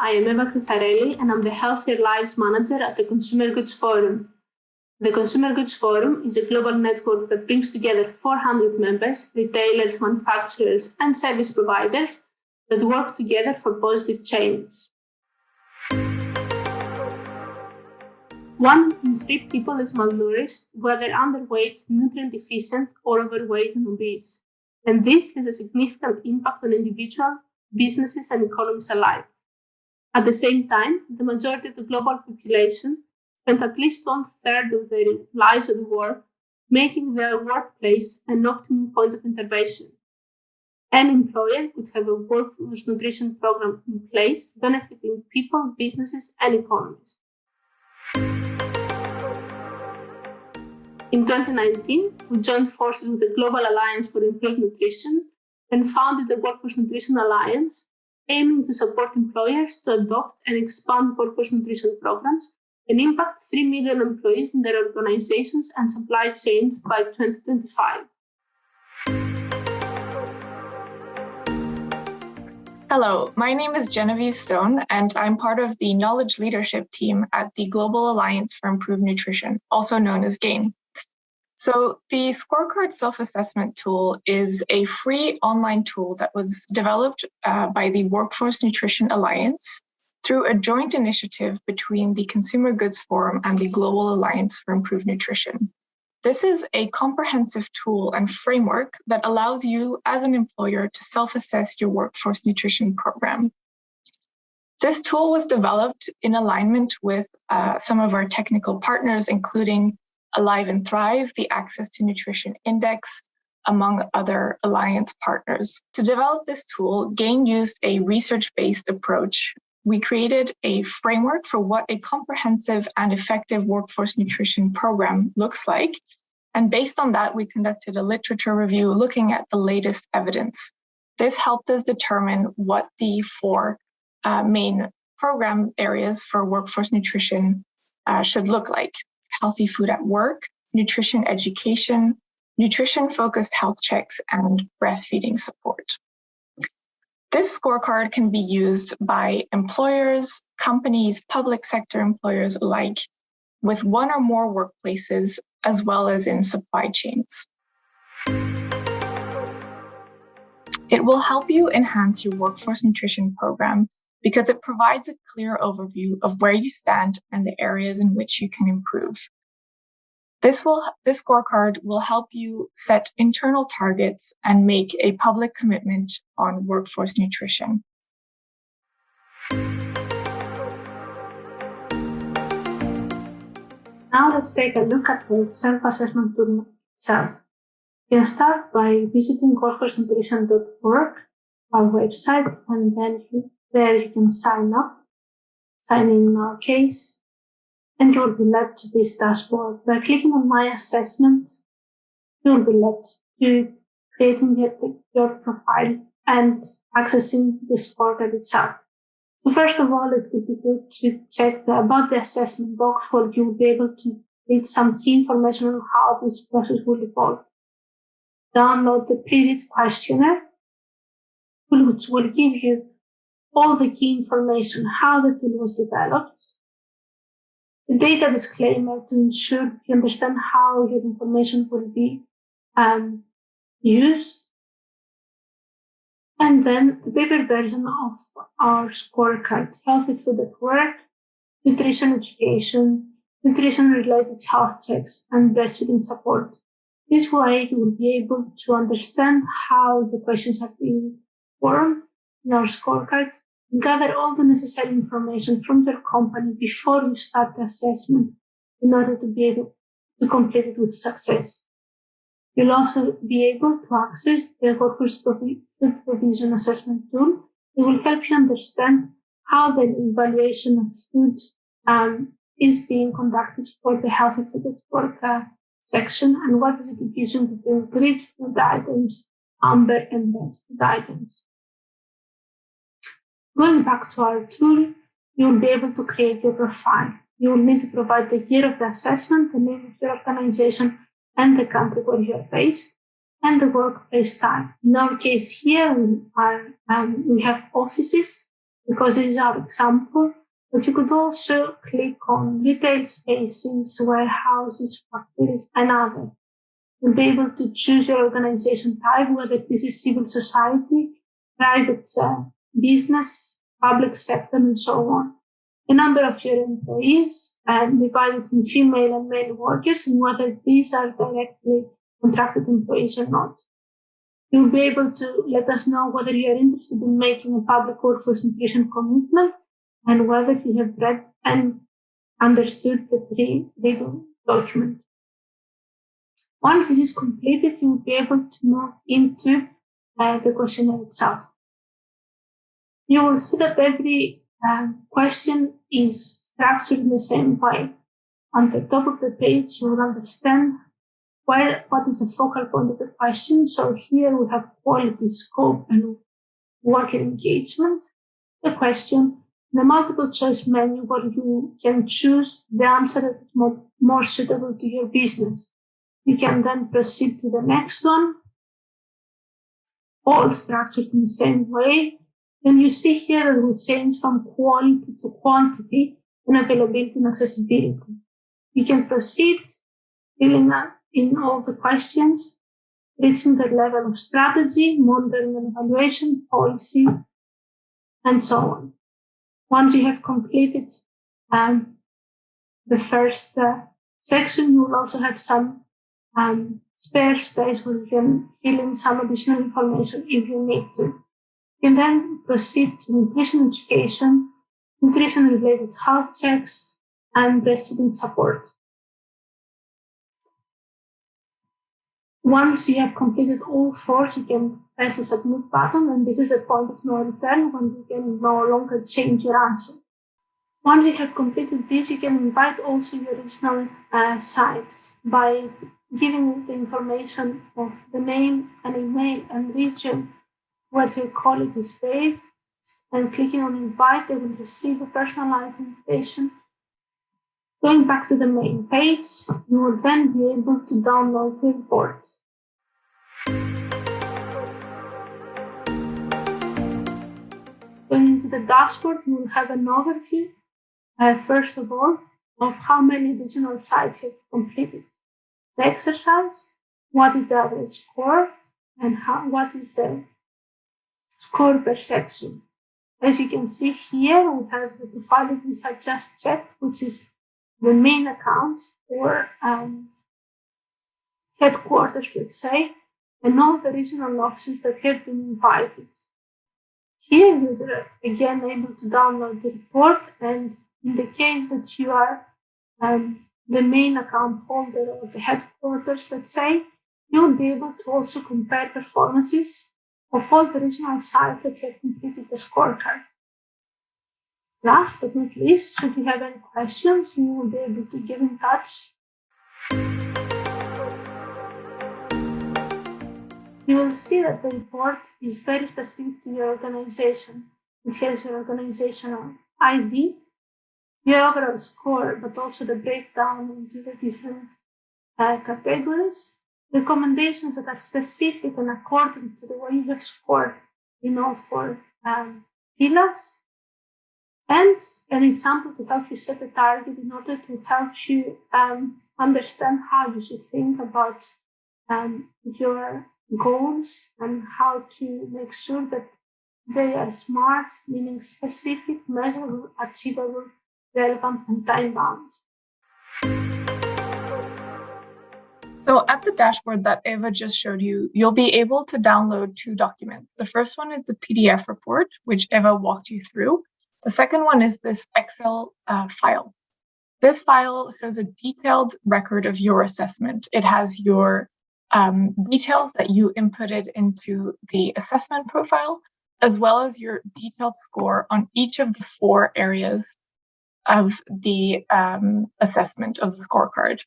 I am Eva Critharelli, and I'm the Healthier Lives Manager at the Consumer Goods Forum. The Consumer Goods Forum is a global network that brings together 400 members, retailers, manufacturers, and service providers that work together for positive change. 1 in 3 people is malnourished, whether underweight, nutrient deficient, or overweight and obese. And this has a significant impact on individuals, businesses, and economies alike. At the same time, the majority of the global population spend at least 1/3 of their lives at work, making their workplace an optimum point of intervention. An employer could have a workforce nutrition program in place, benefiting people, businesses, and economies. In 2019, we joined forces with the Global Alliance for Improved Nutrition and founded the Workforce Nutrition Alliance, aiming to support employers to adopt and expand workforce nutrition programs and impact 3 million employees in their organizations and supply chains by 2025. Hello, my name is Genevieve Stone, and I'm part of the Knowledge Leadership Team at the Global Alliance for Improved Nutrition, also known as GAIN. So the Scorecard self-assessment tool is a free online tool that was developed by the Workforce Nutrition Alliance through a joint initiative between the Consumer Goods Forum and the Global Alliance for Improved Nutrition. This is a comprehensive tool and framework that allows you as an employer to self-assess your workforce nutrition program. This tool was developed in alignment with some of our technical partners, including Alive and Thrive, the Access to Nutrition Index, among other alliance partners. To develop this tool, GAIN used a research-based approach. We created a framework for what a comprehensive and effective workforce nutrition program looks like. And based on that, we conducted a literature review looking at the latest evidence. This helped us determine what the 4 main program areas for workforce nutrition should look like: healthy food at work, nutrition education, nutrition-focused health checks, and breastfeeding support. This scorecard can be used by employers, companies, public sector employers alike, with 1 or more workplaces, as well as in supply chains. It will help you enhance your workforce nutrition program because it provides a clear overview of where you stand and the areas in which you can improve. This scorecard will help you set internal targets and make a public commitment on workforce nutrition. Now let's take a look at the self-assessment tool itself. You can start by visiting workforcenutrition.org, our website, and then there you can sign in our case, and you will be led to this dashboard. By clicking on My Assessment, you will be led to creating your profile and accessing the scorecard itself. So first of all, it would be good to check about the assessment box where you will be able to read some key information on how this process will evolve. Download the pre-read questionnaire, which will give you all the key information, how the tool was developed, the data disclaimer to ensure you understand how your information will be used, and then the paper version of our scorecard: healthy food at work, nutrition education, nutrition-related health checks, and breastfeeding support. This way, you will be able to understand how the questions are being formed in our scorecard and gather all the necessary information from your company before you start the assessment in order to be able to complete it with success. You'll also be able to access the Workforce Food Provision Assessment tool. It will help you understand how the evaluation of food is being conducted for the healthy food at work section, and what is the division between green food items, amber, and red food items. Going back to our tool, you'll be able to create your profile. You will need to provide the year of the assessment, the name of your organization, and the country where you are based, and the workplace type. In our case here, we have offices, because this is our example. But you could also click on retail spaces, warehouses, factories, and others. You'll be able to choose your organization type, whether this is civil society, private business, public sector, and so on. The number of your employees divided in female and male workers, and whether these are directly contracted employees or not. You'll be able to let us know whether you are interested in making a public workforce nutrition commitment and whether you have read and understood the pre-reading document. Once this is completed, you will be able to move into the questionnaire itself. You will see that every question is structured in the same way. On the top of the page, you will understand what is the focal point of the question. So here we have quality, scope, and worker engagement. The question, the multiple choice menu where you can choose the answer that is more suitable to your business. You can then proceed to the next one, all structured in the same way. Then you see here that we change from quality to quantity and availability and accessibility. You can proceed filling in all the questions, reaching the level of strategy, monitoring and evaluation, policy, and so on. Once you have completed the first section, you will also have some spare space where you can fill in some additional information if you need to. You can then proceed to nutrition education, nutrition-related health checks, and breastfeeding support. Once you have completed all four, you can press the submit button, and this is a point of no return when you can no longer change your answer. Once you have completed this, you can invite also your original sites by giving the information of the name and email and region where your colleague is based, and clicking on invite, they will receive a personalized invitation. Going back to the main page, you will then be able to download the report. Going into the dashboard, you will have an overview, first of all, of how many regional sites have completed the exercise, what is the average score, and what is the score per section. As you can see here, we have the profile that we have just checked, which is the main account or headquarters, let's say, and all the regional offices that have been invited. Here you're again able to download the report, and in the case that you are the main account holder of the headquarters, let's say, you'll be able to also compare performances of all the regional sites that have completed the scorecard. Last but not least, should you have any questions, you will be able to get in touch. You will see that the report is very specific to your organization. It has your organizational ID, your overall score, but also the breakdown into the different categories, recommendations that are specific and according to the way you have scored in all four pillars, and an example to help you set a target in order to help you understand how you should think about your goals and how to make sure that they are smart, meaning specific, measurable, achievable, relevant, and time-bound. So at the dashboard that Eva just showed you, you'll be able to download two documents. The first one is the PDF report, which Eva walked you through. The second one is this Excel file. This file shows a detailed record of your assessment. It has your details that you inputted into the assessment profile, as well as your detailed score on each of the 4 areas of the assessment of the scorecard.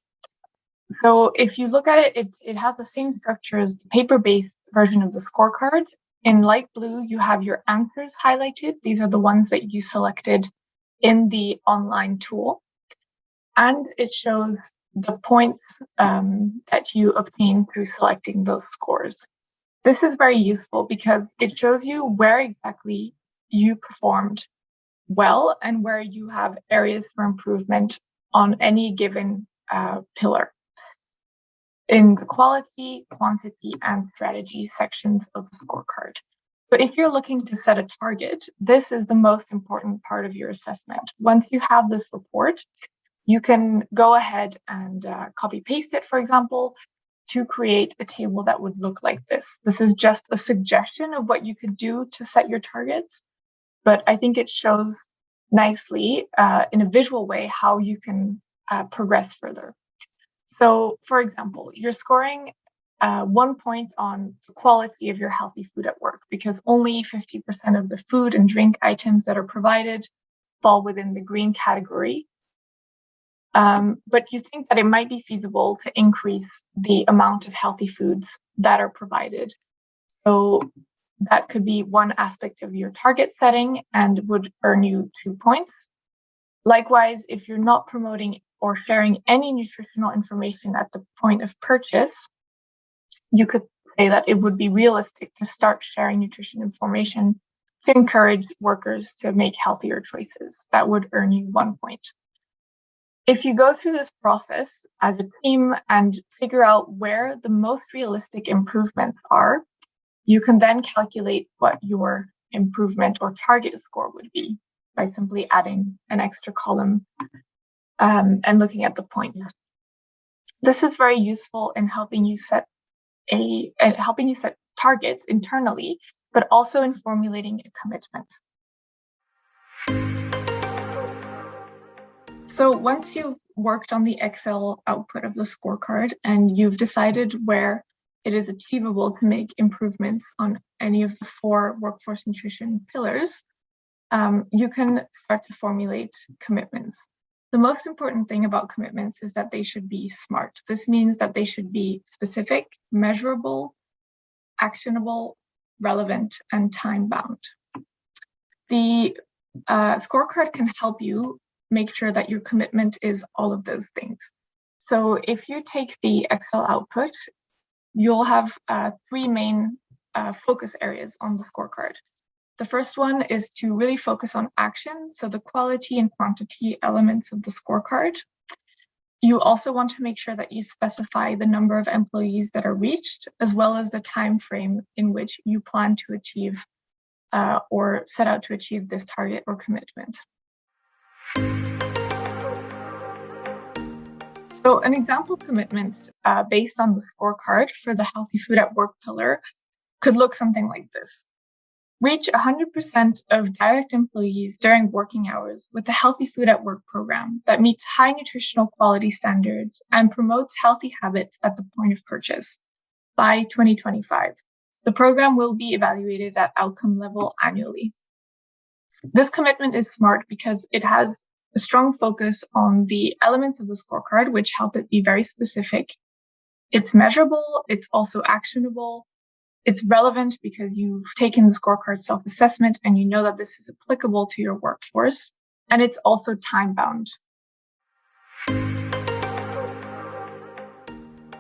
So if you look at it, it has the same structure as the paper-based version of the scorecard. In light blue, you have your answers highlighted. These are the ones that you selected in the online tool. And it shows the points that you obtained through selecting those scores. This is very useful because it shows you where exactly you performed well and where you have areas for improvement on any given pillar in the quality, quantity, and strategy sections of the scorecard. But if you're looking to set a target, this is the most important part of your assessment. Once you have this report, you can go ahead and copy paste it, for example, to create a table that would look like this. This is just a suggestion of what you could do to set your targets, but I think it shows nicely in a visual way how you can progress further. So, for example, you're scoring 1 point on the quality of your healthy food at work because only 50% of the food and drink items that are provided fall within the green category. But you think that it might be feasible to increase the amount of healthy foods that are provided. So that could be one aspect of your target setting and would earn you 2 points. Likewise, if you're not promoting or sharing any nutritional information at the point of purchase, you could say that it would be realistic to start sharing nutrition information to encourage workers to make healthier choices. That would earn you 1 point. If you go through this process as a team and figure out where the most realistic improvements are, you can then calculate what your improvement or target score would be by simply adding an extra column and looking at the points. This is very useful in helping you set targets internally, but also in formulating a commitment. So once you've worked on the Excel output of the scorecard and you've decided where it is achievable to make improvements on any of the 4 workforce nutrition pillars, you can start to formulate commitments. The most important thing about commitments is that they should be SMART. This means that they should be specific, measurable, actionable, relevant, and time-bound. The scorecard can help you make sure that your commitment is all of those things. So if you take the Excel output, you'll have 3 main focus areas on the scorecard. The first one is to really focus on action, so the quality and quantity elements of the scorecard. You also want to make sure that you specify the number of employees that are reached, as well as the time frame in which you plan to achieve or set out to achieve this target or commitment. So an example commitment based on the scorecard for the healthy food at work pillar could look something like this. Reach 100% of direct employees during working hours with a healthy food at work program that meets high nutritional quality standards and promotes healthy habits at the point of purchase by 2025. The program will be evaluated at outcome level annually. This commitment is SMART because it has a strong focus on the elements of the scorecard, which help it be very specific. It's measurable, it's also actionable. It's relevant because you've taken the scorecard self-assessment and you know that this is applicable to your workforce, and it's also time-bound.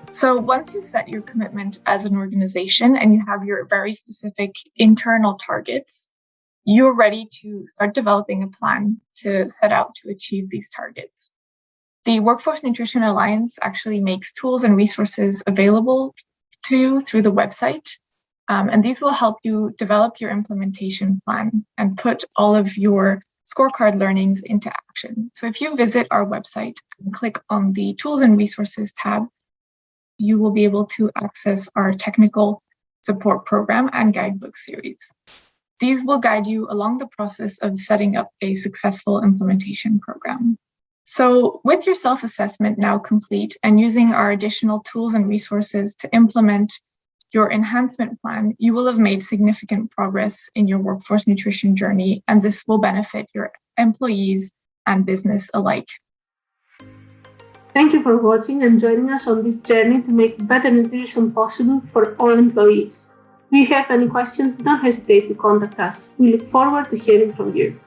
So once you've set your commitment as an organization and you have your very specific internal targets, you're ready to start developing a plan to set out to achieve these targets. The Workforce Nutrition Alliance actually makes tools and resources available to you through the website. And these will help you develop your implementation plan and put all of your scorecard learnings into action. So if you visit our website and click on the Tools and Resources tab, you will be able to access our technical support program and guidebook series. These will guide you along the process of setting up a successful implementation program. So with your self-assessment now complete and using our additional tools and resources to implement your enhancement plan, you will have made significant progress in your workforce nutrition journey, and this will benefit your employees and business alike. Thank you for watching and joining us on this journey to make better nutrition possible for all employees. If you have any questions, don't hesitate to contact us. We look forward to hearing from you.